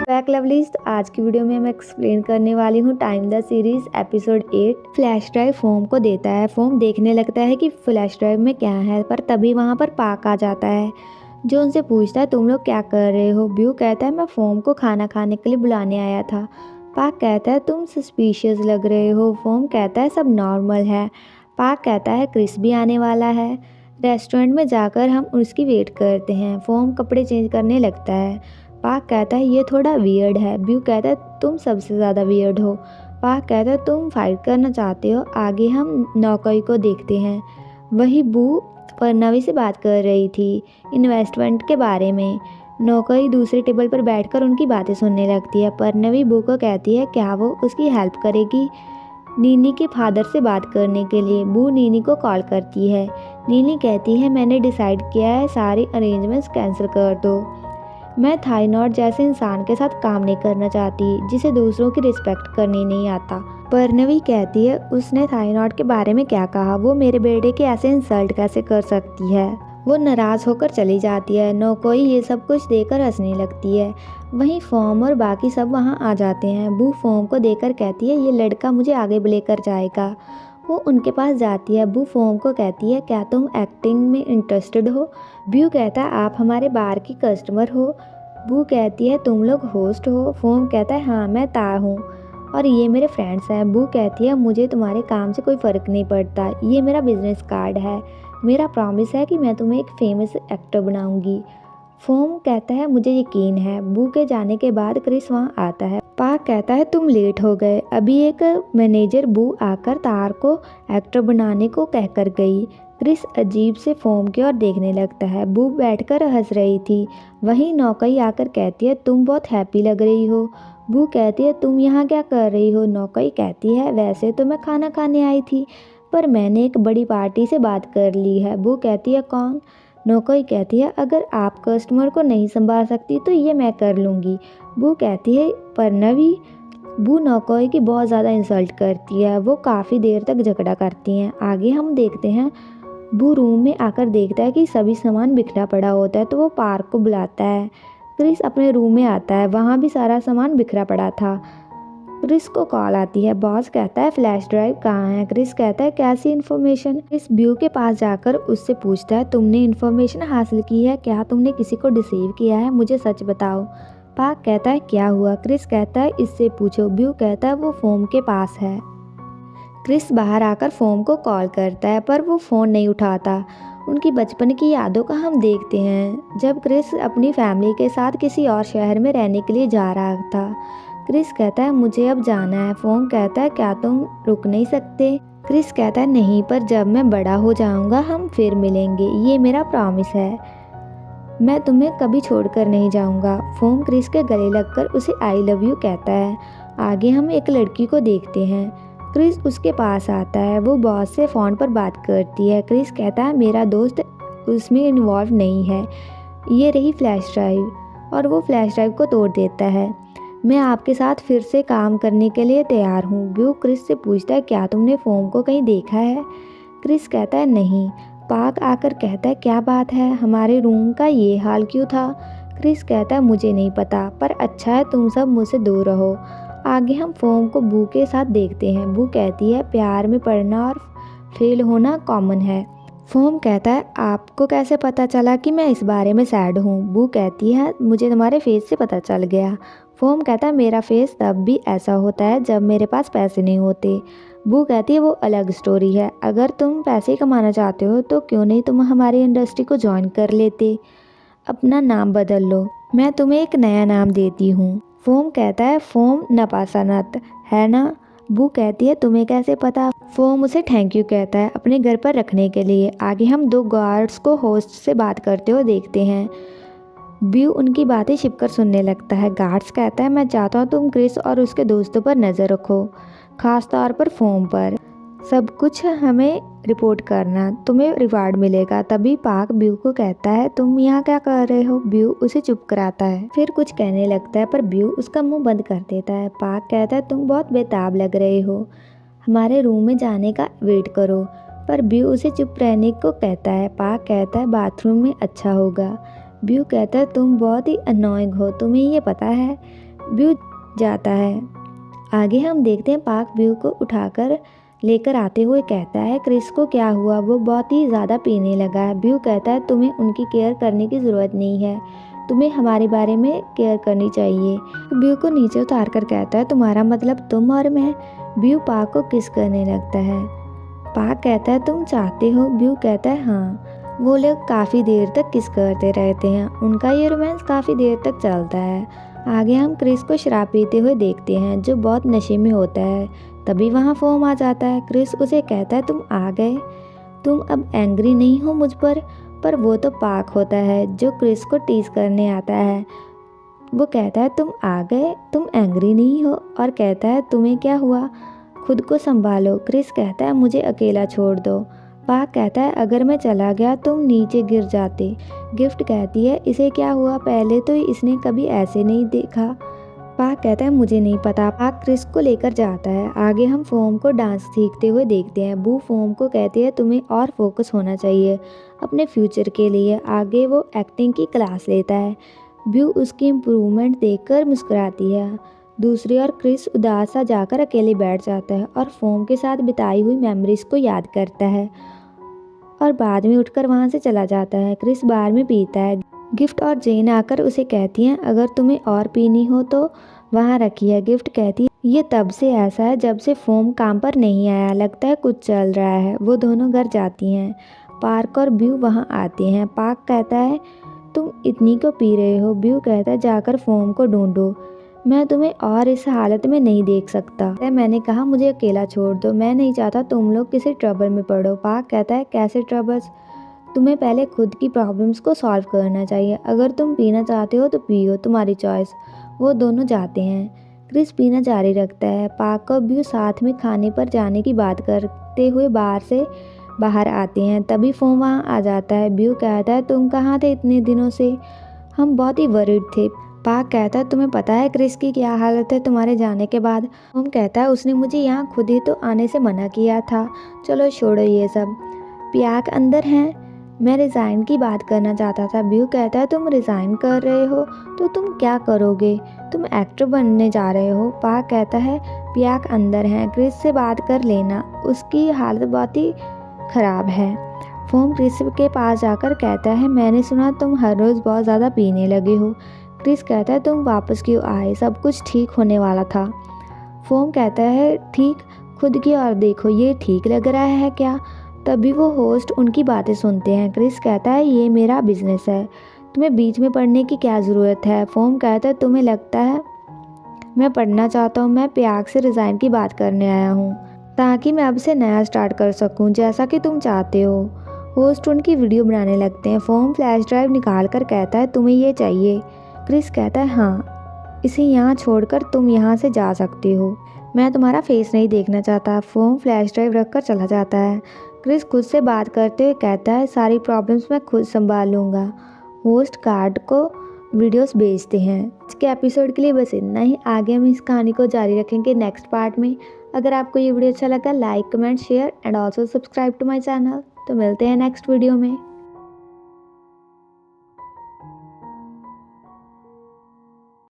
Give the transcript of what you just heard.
Back lovelies. तो आज की वीडियो में मैं एक्सप्लेन करने वाली हूँ time the series episode 8। Flash drive foam को देता है। फोम देखने लगता है कि फ्लैश ड्राइव में क्या है, पर तभी वहाँ पर पाक आ जाता है जो उनसे पूछता है तुम लोग क्या कर रहे हो। ब्यू कहता है मैं फोम को खाना खाने के लिए बुलाने आया था। पाक कहता है तुम सस्पिशियस लग रहे हो। फोम कहता है सब नॉर्मल है। पाक कहता है क्रिस भी आने वाला है। रेस्टोरेंट में जाकर हम उसकी वेट करते हैं। फोम कपड़े चेंज करने लगता है। पाक कहता है ये थोड़ा वियर्ड है। ब्यू कहता है तुम सबसे ज़्यादा वियर्ड हो। पाक कहता है तुम फाइट करना चाहते हो। आगे हम नौकरी को देखते हैं। वही बू परनवी से बात कर रही थी इन्वेस्टमेंट के बारे में। नौकरी दूसरे टेबल पर बैठकर उनकी बातें सुनने लगती है। परनवी बू को कहती है क्या वो उसकी हेल्प करेगी नीनी के फादर से बात करने के लिए। बू नीनी को कॉल करती है। नीनी कहती है मैंने डिसाइड किया है सारे अरेंजमेंट्स कैंसिल कर दो। मैं थाईनॉट जैसे इंसान के साथ काम नहीं करना चाहती जिसे दूसरों की रिस्पेक्ट करनी नहीं आता। परनवी कहती है उसने थाईनॉट के बारे में क्या कहा, वो मेरे बेटे के ऐसे इंसल्ट कैसे कर सकती है। वो नाराज़ होकर चली जाती है। नौकोई ये सब कुछ देखकर हंसने लगती है। वहीं फोम और बाकी सब वहाँ आ जाते हैं। बू फोम को देखकर कहती है ये लड़का मुझे आगे लेकर जाएगा। वो उनके पास जाती है। बू फोम को कहती है क्या तुम एक्टिंग में इंटरेस्टेड हो। ब्यू कहता है आप हमारे बार की कस्टमर हो। बू कहती है तुम लोग होस्ट हो। फोम कहता है हाँ मैं ता हूँ और ये मेरे फ्रेंड्स हैं। बू कहती है मुझे तुम्हारे काम से कोई फ़र्क नहीं पड़ता, ये मेरा बिजनेस कार्ड है। मेरा प्रॉमिस है कि मैं तुम्हें एक फेमस एक्टर बनाऊंगी। फोम कहता है मुझे यकीन है। बू के जाने के बाद क्रिस वहाँ आता है। पाक कहता है तुम लेट हो गए। अभी एक मैनेजर बू आकर तार को एक्टर बनाने को कहकर गई। क्रिस अजीब से फोम की ओर देखने लगता है। बू बैठकर हंस रही थी। वहीं नौकरी आकर कहती है तुम बहुत हैप्पी लग रही हो। बू कहती है तुम यहाँ क्या कर रही हो। नौकरी कहती है वैसे तो मैं खाना खाने आई थी पर मैंने एक बड़ी पार्टी से बात कर ली है। बू कहती है कौन। नौकरी कहती है अगर आप कस्टमर को नहीं संभाल सकती तो ये मैं कर लूँगी। बू कहती है परनवी। बू नौकरी की बहुत ज़्यादा इंसल्ट करती है। वो काफ़ी देर तक झगड़ा करती हैं। आगे हम देखते हैं बू रूम में आकर देखता है कि सभी सामान बिखरा पड़ा होता है तो वो पार्क को बुलाता है। क्रिस अपने रूम में आता है। वहाँ भी सारा सामान बिखरा पड़ा था। क्रिस को कॉल आती है। बॉस कहता है फ्लैश ड्राइव कहाँ है। क्रिस कहता है कैसी इन्फॉर्मेशन। क्रिस ब्यू के पास जाकर उससे पूछता है तुमने इन्फॉर्मेशन हासिल की है क्या, तुमने किसी को डिसीव किया है, मुझे सच बताओ। पाक कहता है क्या हुआ। क्रिस कहता है इससे पूछो। ब्यू कहता है वो फोम के पास है। क्रिस बाहर आकर फोम को कॉल करता है पर वो फ़ोन नहीं उठाता। उनकी बचपन की यादों का हम देखते हैं जब क्रिस अपनी फैमिली के साथ किसी और शहर में रहने के लिए जा रहा था। क्रिस कहता है मुझे अब जाना है। फोम कहता है क्या तुम रुक नहीं सकते। क्रिस कहता है नहीं, पर जब मैं बड़ा हो जाऊंगा हम फिर मिलेंगे, ये मेरा प्रॉमिस है। मैं तुम्हें कभी छोड़कर नहीं जाऊंगा। फोम क्रिस के गले लगकर उसे आई लव यू कहता है। आगे हम एक लड़की को देखते हैं। क्रिस उसके पास आता है। वो बॉस से फ़ोन पर बात करती है। क्रिस कहता है मेरा दोस्त उसमें इन्वॉल्व नहीं है, ये रही फ्लैश ड्राइव, और वो फ्लैश ड्राइव को तोड़ देता है। मैं आपके साथ फिर से काम करने के लिए तैयार हूँ। ब्यू क्रिस से पूछता है क्या तुमने फोम को कहीं देखा है। क्रिस कहता है नहीं। पाक आकर कहता है क्या बात है, हमारे रूम का ये हाल क्यों था। क्रिस कहता है मुझे नहीं पता, पर अच्छा है तुम सब मुझसे दूर रहो। आगे हम फोम को बू के साथ देखते हैं। बू कहती है प्यार में पड़ना और फेल होना कॉमन है। फोम कहता है आपको कैसे पता चला कि मैं इस बारे में सैड हूँ। बू कहती है मुझे तुम्हारे फेस से पता चल गया। फोम कहता है मेरा फेस तब भी ऐसा होता है जब मेरे पास पैसे नहीं होते। बू कहती है वो अलग स्टोरी है, अगर तुम पैसे कमाना चाहते हो तो क्यों नहीं तुम हमारी इंडस्ट्री को ज्वाइन कर लेते, अपना नाम बदल लो, मैं तुम्हें एक नया नाम देती हूँ। फोम कहता है फोम नपासानत है ना। बू कहती है तुम्हें कैसे पता। फोम उसे थैंक यू कहता है अपने घर पर रखने के लिए। आगे हम दो गार्ड्स को होस्ट से बात करते हुए देखते हैं। ब्यू उनकी बातें छिपकर सुनने लगता है। गार्ड्स कहता है मैं चाहता हूँ तुम क्रिस और उसके दोस्तों पर नज़र रखो, खास तौर पर फोम पर। सब कुछ हमें रिपोर्ट करना, तुम्हें रिवार्ड मिलेगा। तभी पाक ब्यू को कहता है तुम यहाँ क्या कर रहे हो। ब्यू उसे चुप कराता है, फिर कुछ कहने लगता है पर ब्यू उसका मुंह बंद कर देता है। पाक कहता है तुम बहुत बेताब लग रहे हो, हमारे रूम में जाने का वेट करो, पर ब्यू उसे चुप रहने को कहता है। पाक कहता है बाथरूम में अच्छा होगा। ब्यू कहता है तुम बहुत ही अनोइंग हो, तुम्हें ये पता है। ब्यू जाता है। आगे हम देखते हैं पार्क ब्यू को उठाकर लेकर आते हुए कहता है क्रिस को क्या हुआ, वो बहुत ही ज़्यादा पीने लगा है। ब्यू कहता है तुम्हें उनकी केयर करने की ज़रूरत नहीं है, तुम्हें हमारे बारे में केयर करनी चाहिए। ब्यू को नीचे उतार कर कहता है तुम्हारा मतलब तुम और मैं। ब्यू पार्क को किस करने लगता है। पार्क कहता है तुम चाहते हो। ब्यू कहता है हाँ। वो लोग काफ़ी देर तक किस करते रहते हैं, उनका ये रोमांस काफ़ी देर तक चलता है। आगे हम क्रिस को शराब पीते हुए देखते हैं जो बहुत नशे में होता है। तभी वहाँ फोम आ जाता है। क्रिस उसे कहता है तुम आ गए, तुम अब एंग्री नहीं हो मुझ पर वो तो पार्क होता है जो क्रिस को टीज करने आता है। वो कहता है तुम आ गए, तुम एंग्री नहीं हो, और कहता है तुम्हें क्या हुआ, खुद को संभालो। क्रिस कहता है मुझे अकेला छोड़ दो। पार्क कहता है अगर मैं चला गया तुम नीचे गिर जाते। गिफ्ट कहती है इसे क्या हुआ, पहले तो इसने कभी ऐसे नहीं देखा। पार्क कहता है मुझे नहीं पता। पार्क क्रिस को लेकर जाता है। आगे हम फोम को डांस सीखते हुए देखते हैं। बू फोम को कहती है तुम्हें और फोकस होना चाहिए अपने फ्यूचर के लिए। आगे वो एक्टिंग की क्लास लेता है। ब्यू उसकी इम्प्रूवमेंट देखकर मुस्कुराती है। दूसरी ओर क्रिस उदास सा जाकर अकेले बैठ जाता है और फोम के साथ बिताई हुई मेमोरीज को याद करता है और बाद में उठकर वहाँ से चला जाता है। क्रिस बार में पीता है। गिफ्ट और जेन आकर उसे कहती हैं अगर तुम्हें और पीनी हो तो वहाँ रखिए। गिफ्ट कहती है ये तब से ऐसा है जब से फोम काम पर नहीं आया, लगता है कुछ चल रहा है। वो दोनों घर जाती हैं। पार्क और ब्यू वहाँ आते हैं। पार्क कहता है तुम इतनी क्यों पी रहे हो। ब्यू कहता है जाकर फोम को ढूंढो, मैं तुम्हें और इस हालत में नहीं देख सकता। मैंने कहा मुझे अकेला छोड़ दो, मैं नहीं चाहता तुम लोग किसी ट्रबल में पड़ो। पार्क कहता है कैसे ट्रबल्स, तुम्हें पहले खुद की प्रॉब्लम्स को सॉल्व करना चाहिए। अगर तुम पीना चाहते हो तो पियो, तुम्हारी चॉइस। वो दोनों जाते हैं। क्रिस पीना जारी रखता है। पार्क और ब्यू साथ में खाने पर जाने की बात करते हुए बाहर से बाहर आते हैं। तभी फोम वहाँ आ जाता है। ब्यू कहता है तुम कहाँ थे इतने दिनों से, हम बहुत ही वरीड थे। पार्क कहता है तुम्हें पता है क्रिस की क्या हालत है तुम्हारे जाने के बाद। फोम कहता है उसने मुझे यहाँ खुद ही तो आने से मना किया था। चलो छोड़ो ये सब, पियाक अंदर हैं, मैं रिज़ाइन की बात करना चाहता था। ब्यू कहता है तुम रिज़ाइन कर रहे हो तो तुम क्या करोगे, तुम एक्टर बनने जा रहे हो। पार्क कहता है पियाक अंदर हैं, क्रिस से बात कर लेना, उसकी हालत बहुत ही ख़राब है। फोम क्रिस के पास जाकर कहता है मैंने सुना तुम हर रोज़ बहुत ज़्यादा पीने लगे हो। क्रिस कहता है तुम वापस क्यों आए, सब कुछ ठीक होने वाला था। फोम कहता है ठीक, खुद की ओर देखो, ये ठीक लग रहा है क्या। तभी वो होस्ट उनकी बातें सुनते हैं। क्रिस कहता है ये मेरा बिजनेस है, तुम्हें बीच में पढ़ने की क्या ज़रूरत है। फोम कहता है तुम्हें लगता है मैं पढ़ना चाहता हूँ, मैं पियाक से रिज़ाइन की बात करने आया हूँ ताकि मैं अब से नया स्टार्ट कर सकूँ जैसा कि तुम चाहते हो। होस्ट उनकी वीडियो बनाने लगते हैं। फोम फ्लैश ड्राइव निकाल कर कहता है तुम्हें ये चाहिए। क्रिस कहता है हाँ, इसे यहाँ छोड़कर तुम यहाँ से जा सकते हो, मैं तुम्हारा फेस नहीं देखना चाहता। फोम फ्लैश ड्राइव रखकर चला जाता है। क्रिस खुद से बात करते हुए कहता है सारी प्रॉब्लम्स मैं खुद संभाल लूँगा। होस्ट कार्ड को वीडियोस भेजते हैं। आज के एपिसोड के लिए बस इतना ही। आगे हम इस कहानी को जारी रखेंगे नेक्स्ट पार्ट में। अगर आपको ये वीडियो अच्छा लगा like comment share and also subscribe to my channel. तो मिलते हैं नेक्स्ट वीडियो में।